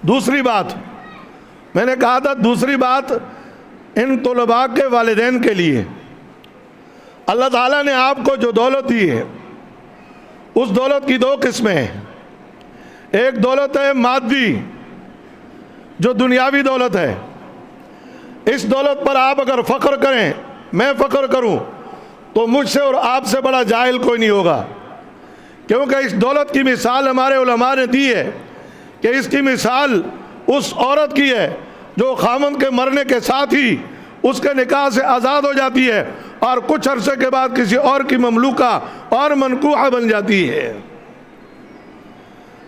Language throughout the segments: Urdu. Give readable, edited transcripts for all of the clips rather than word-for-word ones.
دوسری بات میں نے کہا تھا، دوسری بات ان طلباء کے والدین کے لیے، اللہ تعالیٰ نے آپ کو جو دولت دی ہے اس دولت کی دو قسمیں ہیں۔ ایک دولت ہے مادی، جو دنیاوی دولت ہے۔ اس دولت پر آپ اگر فخر کریں، میں فخر کروں، تو مجھ سے اور آپ سے بڑا جاہل کوئی نہیں ہوگا، کیونکہ اس دولت کی مثال ہمارے علماء نے دی ہے کہ اس کی مثال اس عورت کی ہے جو خامند کے مرنے کے ساتھ ہی اس کے نکاح سے آزاد ہو جاتی ہے اور کچھ عرصے کے بعد کسی اور کی مملوکہ اور منکوحہ بن جاتی ہے۔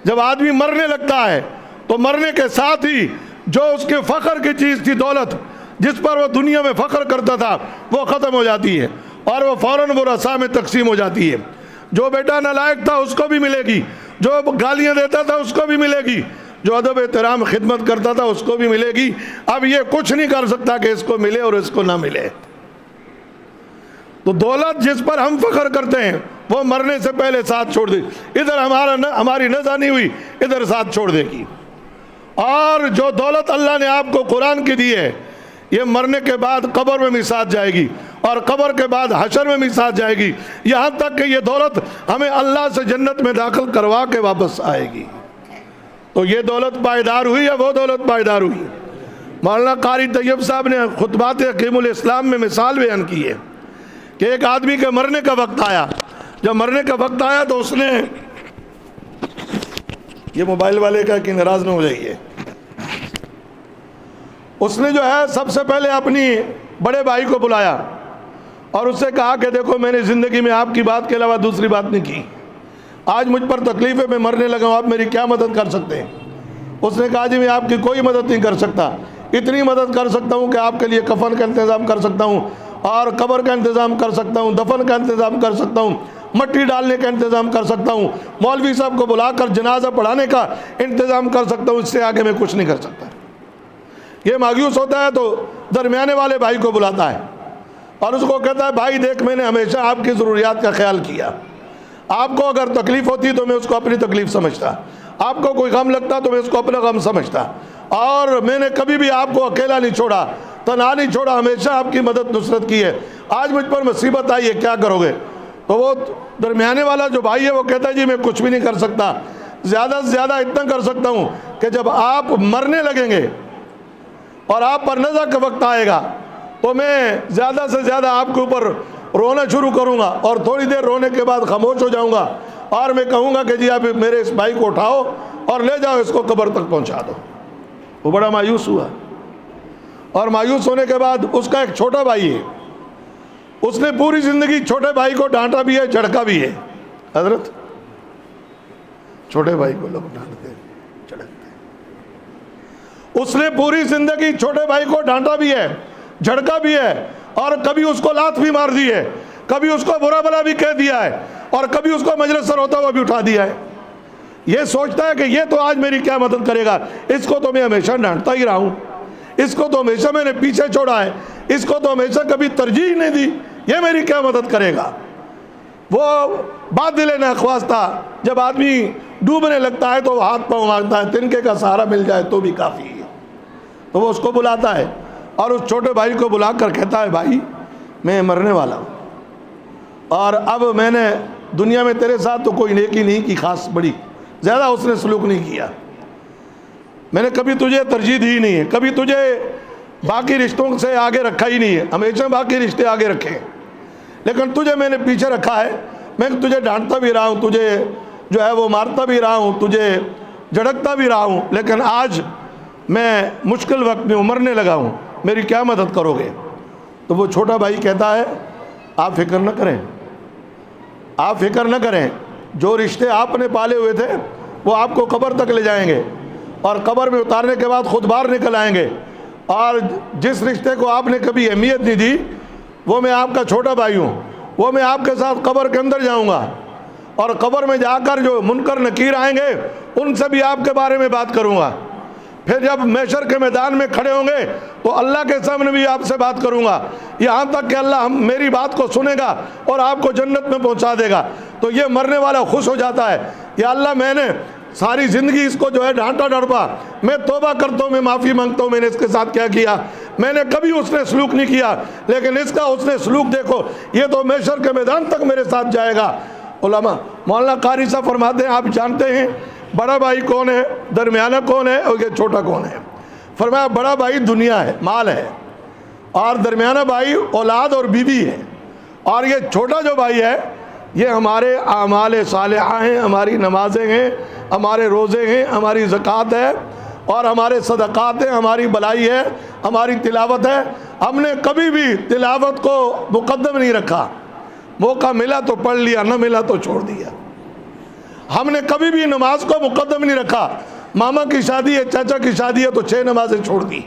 جب آدمی مرنے لگتا ہے تو مرنے کے ساتھ ہی جو اس کے فخر کی چیز تھی، دولت جس پر وہ دنیا میں فخر کرتا تھا، وہ ختم ہو جاتی ہے اور وہ فوراً ورثاء میں تقسیم ہو جاتی ہے۔ جو بیٹا نالائق تھا اس کو بھی ملے گی، جو گالیاں دیتا تھا اس کو بھی ملے گی، جو ادب احترام خدمت کرتا تھا اس کو بھی ملے گی۔ اب یہ کچھ نہیں کر سکتا کہ اس کو ملے اور اس کو نہ ملے۔ تو دولت جس پر ہم فخر کرتے ہیں وہ مرنے سے پہلے ساتھ چھوڑ دے، ادھر ہماری نزع نہیں ہوئی، ادھر ساتھ چھوڑ دے گی۔ اور جو دولت اللہ نے آپ کو قرآن کی دی ہے، یہ مرنے کے بعد قبر میں بھی ساتھ جائے گی اور قبر کے بعد حشر میں بھی ساتھ جائے گی، یہاں تک کہ یہ دولت ہمیں اللہ سے جنت میں داخل کروا کے واپس آئے گی۔ تو یہ دولت پائیدار ہوئی یا وہ دولت پائیدار ہوئی؟ مولانا قاری طیب صاحب نے خطبات حکیم الاسلام میں مثال بیان کی ہے کہ ایک آدمی کے مرنے کا وقت آیا۔ جب مرنے کا وقت آیا تو اس نے، یہ موبائل والے کا کہ ناراض نہ ہو جائیے، اس نے جو ہے سب سے پہلے اپنی بڑے بھائی کو بلایا اور اس سے کہا کہ دیکھو میں نے زندگی میں آپ کی بات کے علاوہ دوسری بات نہیں کی، آج مجھ پر تکلیف ہے، میں مرنے لگا ہوں، آپ میری کیا مدد کر سکتے ہیں؟ اس نے کہا جی میں آپ کی کوئی مدد نہیں کر سکتا، اتنی مدد کر سکتا ہوں کہ آپ کے لیے کفن کا انتظام کر سکتا ہوں اور قبر کا انتظام کر سکتا ہوں، دفن کا انتظام کر سکتا ہوں، مٹی ڈالنے کا انتظام کر سکتا ہوں، مولوی صاحب کو بلا کر جنازہ پڑھانے کا انتظام کر سکتا ہوں، اس سے آگے میں کچھ نہیں کر سکتا۔ یہ مایوس ہوتا ہے تو درمیانے والے بھائی کو بلاتا ہے اور اس کو کہتا ہے بھائی دیکھ میں نے ہمیشہ آپ کی ضروریات کا خیال کیا، آپ کو اگر تکلیف ہوتی تو میں اس کو اپنی تکلیف سمجھتا، آپ کو کوئی غم لگتا تو میں اس کو اپنا غم سمجھتا، اور میں نے کبھی بھی آپ کو اکیلا نہیں چھوڑا، تنہا نہیں چھوڑا، ہمیشہ آپ کی مدد نصرت کی ہے، آج مجھ پر مصیبت آئی ہے، کیا کرو گے؟ تو وہ درمیانے والا جو بھائی ہے وہ کہتا ہے جی میں کچھ بھی نہیں کر سکتا، زیادہ سے زیادہ اتنا کر سکتا ہوں کہ جب آپ مرنے لگیں گے اور آپ پر نزع کا وقت آئے گا تو میں زیادہ سے زیادہ آپ کے اوپر رونا شروع کروں گا اور تھوڑی دیر رونے کے بعد خاموش ہو جاؤں گا اور میں کہوں گا کہ جی آپ میرے اس بھائی کو اٹھاؤ اور لے جاؤ، اس کو قبر تک پہنچا دو۔ وہ بڑا مایوس ہوا اور مایوس ہونے کے بعد اس کا ایک چھوٹا بھائی ہے، اس نے پوری زندگی چھوٹے بھائی کو ڈانٹا بھی ہے، جھڑکا بھی ہے۔ حضرت چھوٹے بھائی کو لوگ ڈانٹتے ہیں، جھڑکتے ہیں، اس نے پوری زندگی چھوٹے بھائی کو ڈانٹا بھی ہے، جھڑکا بھی ہے، اور کبھی اس کو لات بھی مار دی ہے، کبھی اس کو برا بلا بھی کہہ دیا ہے، اور کبھی اس کو مجلس سر ہوتا ہوا بھی اٹھا دیا ہے۔ یہ سوچتا ہے کہ یہ تو آج میری کیا مدد کرے گا، اس کو تو میں ہمیشہ ڈانٹتا ہی رہا ہوں، اس کو تو ہمیشہ میں نے پیچھے چھوڑا ہے، اس کو تو ہمیشہ کبھی ترجیح نہیں دی، یہ میری کیا مدد کرے گا۔ وہ بات دل نخواستہ جب آدمی ڈوبنے لگتا ہے تو وہ ہاتھ پاؤں مانگتا ہے، تنکے کا سہارا مل جائے تو بھی کافی ہے۔ تو وہ اس کو بلاتا ہے اور اس چھوٹے بھائی کو بلا کر کہتا ہے بھائی میں مرنے والا ہوں اور اب میں نے دنیا میں تیرے ساتھ تو کوئی نیکی نہیں کی، خاص بڑی زیادہ اس نے سلوک نہیں کیا، میں نے کبھی تجھے ترجیح دی نہیں ہے، کبھی تجھے باقی رشتوں سے آگے رکھا ہی نہیں ہے، ہمیشہ باقی رشتے آگے رکھے، لیکن تجھے میں نے پیچھے رکھا ہے، میں تجھے ڈانٹتا بھی رہا ہوں، تجھے جو ہے وہ مارتا بھی رہا ہوں، تجھے جھڑکتا بھی رہا ہوں، لیکن آج میں مشکل وقت میں مرنے لگا ہوں، میری کیا مدد کرو گے؟ تو وہ چھوٹا بھائی کہتا ہے آپ فکر نہ کریں، آپ فکر نہ کریں، جو رشتے آپ نے پالے ہوئے تھے وہ آپ کو قبر تک لے جائیں گے اور قبر میں اتارنے کے بعد خود باہر نکل آئیں گے، اور جس رشتے کو آپ نے کبھی اہمیت نہیں دی وہ میں آپ کا چھوٹا بھائی ہوں، وہ میں آپ کے ساتھ قبر کے اندر جاؤں گا اور قبر میں جا کر جو منکر نکیر آئیں گے ان سے بھی آپ کے بارے میں بات کروں گا، پھر جب محشر کے میدان میں کھڑے ہوں گے تو اللہ کے سامنے بھی آپ سے بات کروں گا، یہاں تک کہ اللہ میری بات کو سنے گا اور آپ کو جنت میں پہنچا دے گا۔ تو یہ مرنے والا خوش ہو جاتا ہے، یا اللہ میں نے ساری زندگی اس کو جو ہے ڈانٹا ڈڑپا، میں توبہ کرتا ہوں، میں معافی مانگتا ہوں، میں نے اس کے ساتھ کیا کیا، میں نے کبھی اس نے سلوک نہیں کیا، لیکن اس کا اس نے سلوک دیکھو، یہ تو محشر کے میدان تک میرے ساتھ جائے گا۔ علماء مولانا قاری صاحب فرماتے ہیں آپ جانتے ہیں بڑا بھائی کون ہے، درمیانہ کون ہے اور یہ چھوٹا کون ہے؟ فرمایا بڑا بھائی دنیا ہے، مال ہے، اور درمیانہ بھائی اولاد اور بیوی ہے، اور یہ چھوٹا جو بھائی ہے یہ ہمارے اعمال صالحہ ہیں، ہماری نمازیں ہیں، ہمارے روزے ہیں، ہماری زکوٰۃ ہے، اور ہمارے صدقات ہیں، ہماری بلائی ہے، ہماری تلاوت ہے۔ ہم نے کبھی بھی تلاوت کو مقدم نہیں رکھا، موقع ملا تو پڑھ لیا، نہ ملا تو چھوڑ دیا۔ ہم نے کبھی بھی نماز کو مقدم نہیں رکھا، ماما کی شادی ہے، چاچا کی شادی ہے تو 6 نمازیں چھوڑ دی۔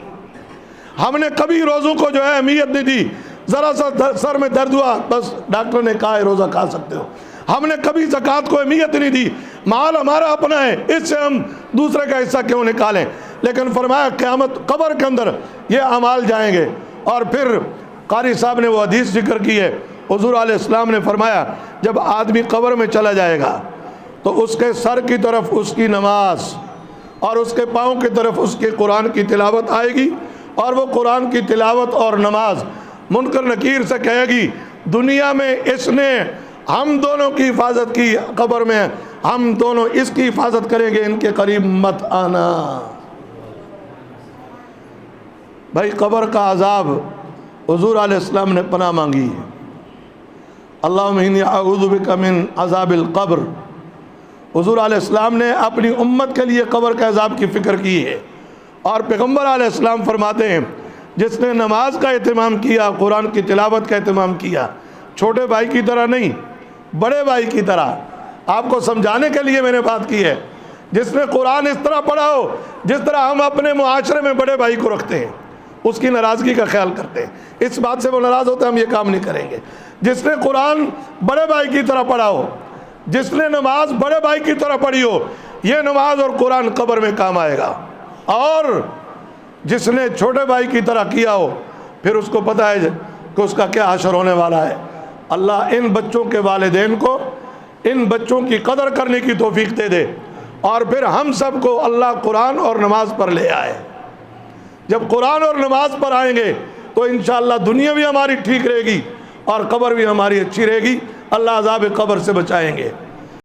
ہم نے کبھی روزوں کو جو ہے اہمیت نہیں دی، ذرا سا سر میں درد ہوا بس ڈاکٹر نے کہا ہے روزہ کھا سکتے ہو۔ ہم نے کبھی زکوٰۃ کو اہمیت نہیں دی، مال ہمارا اپنا ہے، اس سے ہم دوسرے کا حصہ کیوں نکالیں؟ لیکن فرمایا قیامت قبر کے اندر یہ اعمال جائیں گے۔ اور پھر قاری صاحب نے وہ حدیث ذکر کی ہے، حضور علیہ السلام نے فرمایا جب آدمی قبر میں چلا جائے گا تو اس کے سر کی طرف اس کی نماز اور اس کے پاؤں کی طرف اس کے قرآن کی تلاوت آئے گی، اور وہ قرآن کی تلاوت اور نماز منکر نکیر سے کہے گی دنیا میں اس نے ہم دونوں کی حفاظت کی، قبر میں ہم دونوں اس کی حفاظت کریں گے، ان کے قریب مت آنا۔ بھائی قبر کا عذاب حضور علیہ السلام نے پناہ مانگی ہے، اللہم انی اعوذ بک من عذاب القبر۔ حضور علیہ السلام نے اپنی امت کے لیے قبر کے عذاب کی فکر کی ہے، اور پیغمبر علیہ السلام فرماتے ہیں جس نے نماز کا اہتمام کیا، قرآن کی تلاوت کا اہتمام کیا، چھوٹے بھائی کی طرح نہیں بڑے بھائی کی طرح، آپ کو سمجھانے کے لیے میں نے بات کی ہے، جس نے قرآن اس طرح پڑھا ہو جس طرح ہم اپنے معاشرے میں بڑے بھائی کو رکھتے ہیں، اس کی ناراضگی کا خیال کرتے ہیں، اس بات سے وہ ناراض ہوتے ہیں ہم یہ کام نہیں کریں گے۔ جس نے قرآن بڑے بھائی کی طرح پڑھا ہو، جس نے نماز بڑے بھائی کی طرح پڑھی ہو، یہ نماز اور قرآن قبر میں کام آئے گا۔ اور جس نے چھوٹے بھائی کی طرح کیا ہو، پھر اس کو پتہ ہے کہ اس کا کیا حشر ہونے والا ہے۔ اللہ ان بچوں کے والدین کو ان بچوں کی قدر کرنے کی توفیق دے دے، اور پھر ہم سب کو اللہ قرآن اور نماز پر لے آئے۔ جب قرآن اور نماز پر آئیں گے تو انشاءاللہ دنیا بھی ہماری ٹھیک رہے گی اور قبر بھی ہماری اچھی رہے گی، اللہ عذاب قبر سے بچائیں گے۔